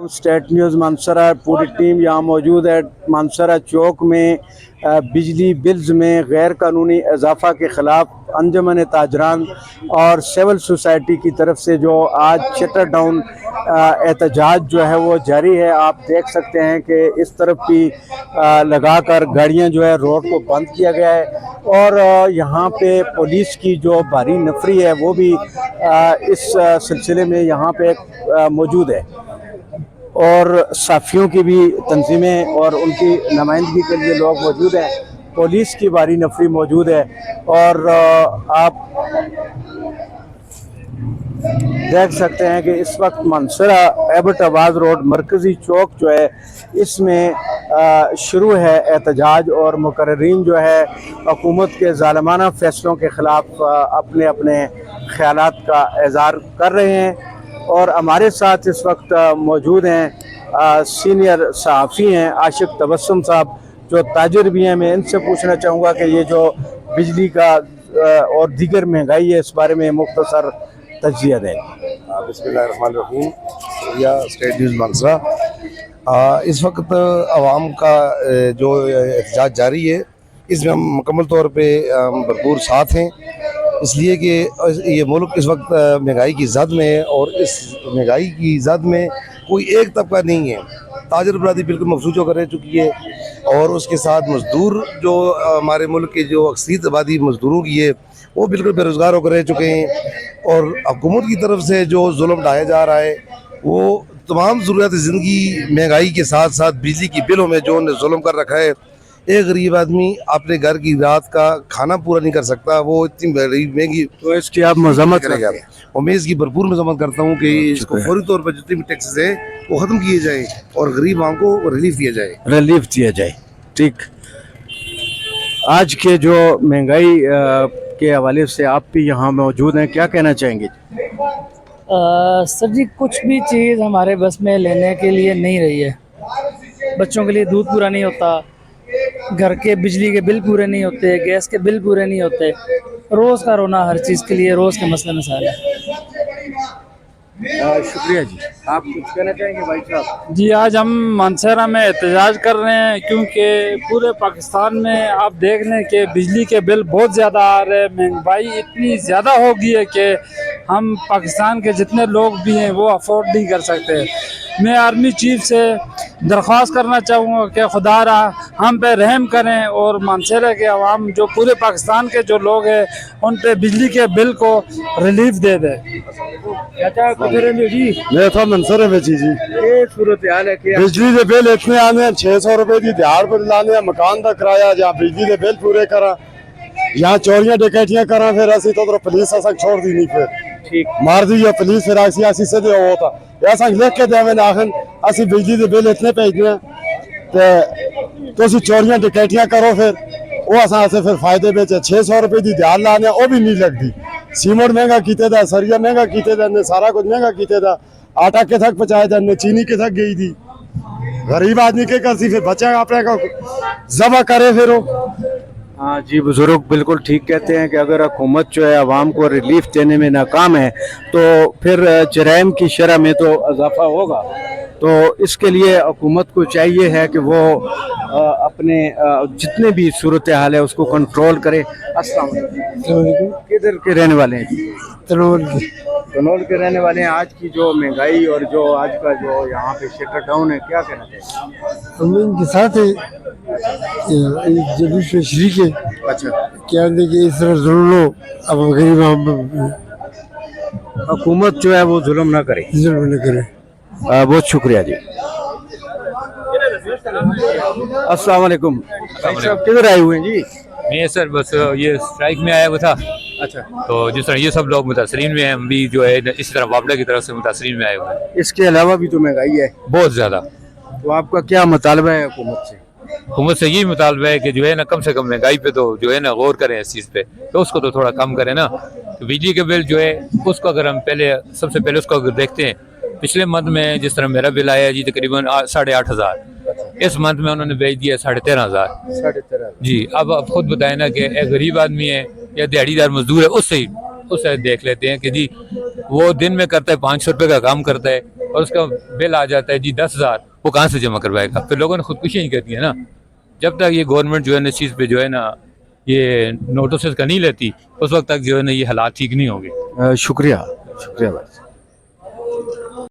State news मानसरा पूरी team यहाँ मौजूद है। मानसरा चौक में बिजली बिल्स में गैर कानूनी इजाफा के ख़िलाफ़ अंजुमन ताजरान और सिविल सोसाइटी की तरफ से जो आज शटर डाउन एहतजाज जो है वो जारी है। आप देख सकते हैं कि इस तरफ भी लगाकर गाड़ियाँ जो है रोड को बंद किया गया है और यहाँ पे पुलिस की जो भारी नफरी है वो भी इस सिलसिले में यहाँ पे मौजूद है और साफियों की भी तंजीमें और उनकी नुमाइंदगी के लिए लोग मौजूद हैं। पुलिस की भारी नफरी मौजूद है और आप देख सकते हैं कि इस वक्त मानसरा एबटाबाद रोड मरकज़ी चौक जो है इसमें शुरू है एहतजाज और मुकर्रीन जो है हुकूमत के ज़ालिमाना फ़ैसलों के ख़िलाफ़ अपने अपने ख़यालात का इज़हार कर रहे हैं। और हमारे साथ इस वक्त मौजूद हैं सीनियर सहाफ़ी हैं आशिक तबस्सुम साहब जो ताजिर भी हैं। मैं इनसे पूछना चाहूँगा कि ये जो बिजली का और दीगर महंगाई है इस बारे में मुख्तसर तज्ज़िया दें। बिस्मिल्लाहिर्रहमानिर्रहीम। या स्टेट न्यूज़ मानसरा इस वक्त आवाम का जो एहतजाज जारी है इसमें हम मुकम्मल तौर पे भरपूर साथ हैं, इसलिए कि ये मुल्क इस वक्त महंगाई की ज़द में है और इस महंगाई की ज़द में कोई एक तबका नहीं है। ताजर बरादरी बिल्कुल मफसूज होकर रह चुकी है और उसके साथ मज़दूर जो हमारे मुल्क की जो अक्सरियत आबादी मज़दूरों की है वो बिल्कुल बेरोज़गार होकर रह चुके हैं और हुकूमत की तरफ से जो जुल्म ढाया जा रहा है वो तमाम ज़रूरत ज़िंदगी महंगाई के साथ साथ बिजली की बिलों में जो उन्हें जुल्म कर रखा है। एक गरीब आदमी अपने घर की रात का खाना पूरा नहीं कर सकता, वो इतनी बड़ी महंगी। तो इसकी आप मज़म्मत करेगा और मैं इसकी भरपूर मज़म्मत करता हूँ कि इसको फौरी तौर पर जितनी भी टैक्सेस है वो ख़त्म किए जाए और गरीब आवाम को रिलीफ दिया जाए। ठीक, आज के जो महंगाई के हवाले से आप भी यहाँ मौजूद हैं, क्या कहना चाहेंगे? सर जी, कुछ भी चीज़ हमारे बस में लेने के लिए नहीं रही है। बच्चों के लिए दूध पूरा नहीं होता, घर के बिजली के बिल पूरे नहीं होते, गैस के बिल पूरे नहीं होते, रोज़ का रोना हर चीज़ के लिए, रोज़ के मसले मसाइल है। शुक्रिया जी। आप कुछ कहना चाहेंगे भाई साहब? जी, आज हम मानसरा में एहतजाज कर रहे हैं क्योंकि पूरे पाकिस्तान में आप देख लें कि बिजली के बिल बहुत ज़्यादा आ रहे हैं, महंगाई इतनी ज़्यादा हो गई है कि हम पाकिस्तान के जितने लोग भी हैं वो अफोर्ड नहीं कर सकते। मैं आर्मी चीफ से दरख्वास्त करना चाहूँगा कि खुदारा हम पे रहम करें और मानसरा के अवाम जो पूरे पाकिस्तान के जो लोग हैं उन पे बिजली के बिल को रिलीफ दे दें। जी मैं था मनसरे में जी ये सूरत हाल है कि बिजली के बिल इतने आने 600 रुपए की दिहाड़ पर लाने मकान का किराया जहाँ बिजली के बिल पूरे करा यहाँ चोरियां डकैतियां करा फिर असी तो पुलिस असा छोड़ दी नहीं फिर ठीक मार दी पुलिस फिर असी सीधे होता ऐसा लिख के देवे आखन असी बिजली के बिल इतने भेजने तो चोरियां डकैतियां करो फिर वो असा फिर फायदे बेच 600 रुपए की दिहाड़ लाने वो भी नहीं लगती। सीमेंट महंगा कीते दा, सरिया महंगा कीते दा, सारा कुछ महंगा कीते दा, आटा के तक पहुंचाए दा, चीनी के तक गई थी। गरीब आदमी के करती फिर बच्चा अपने को जमा करे फिर वो। हाँ जी, बुजुर्ग बिल्कुल ठीक कहते हैं कि अगर हुकूमत जो है आवाम को रिलीफ देने में नाकाम है तो फिर जराइम की शरह में तो इजाफा होगा। तो इसके लिए हुकूमत को चाहिए है कि वो अपने जितने भी सूरत हाल है उसको कंट्रोल करे। अस्सलाम वालेकुम, किधर के रहने वाले हैं? तनोल के रहने वाले हैं। आज की जो महंगाई और जो आज का जो यहाँ पे शटर डाउन है, क्या कहना चाहिए? हम इनके साथ जब शरीक है। अच्छा, क्या कि इस तरह जुल्म लो अब गरीब हुकूमत जो है वो जुल्म ना करे। जुल्म न करे। बहुत शुक्रिया जी। अस्सलाम वालेकुम, साहब किधर आए हुए हैं जी? मैं सर बस ये स्ट्राइक में आया हुआ था। अच्छा, तो जिस तरह ये सब लोग मुतासरीन में हैं, हम भी जो है इसी तरह वापडा की तरफ से मुतासरीन में आए हुए हैं। इसके अलावा भी तो महंगाई है बहुत ज़्यादा। तो आपका क्या मुतालबा है हुकूमत से? हुकूमत से यही मुतालबा है कि जो है ना कम से कम महंगाई पे तो जो है ना गौर करें इस चीज़ पे, तो उसको तो थोड़ा कम करें ना। तो बिजली के बिल जो है उसको अगर हम सबसे पहले उसको अगर देखते हैं, पिछले मंथ में जिस तरह मेरा बिल आया जी तकरीबन 8,500, इस मंथ में उन्होंने भेज दिया 13,500 जी। अब आप खुद बताएं ना कि एक गरीब आदमी है या दिहाड़ीदार मजदूर है, उससे देख लेते हैं कि जी वो दिन में करता है 500 रुपये का काम करता है اور اس کا بل آ جاتا ہے جی 10,000، وہ کہاں سے جمع کروائے گا؟ پھر لوگوں نے خودکشیاں ہی کرتی ہیں نا. جب تک یہ گورنمنٹ جو ہے نا اس چیز پہ جو ہے نا یہ نوٹسز کا نہیں لیتی، اس وقت تک جو ہے نا یہ حالات ٹھیک نہیں ہوں گے. شکریہ بھائی.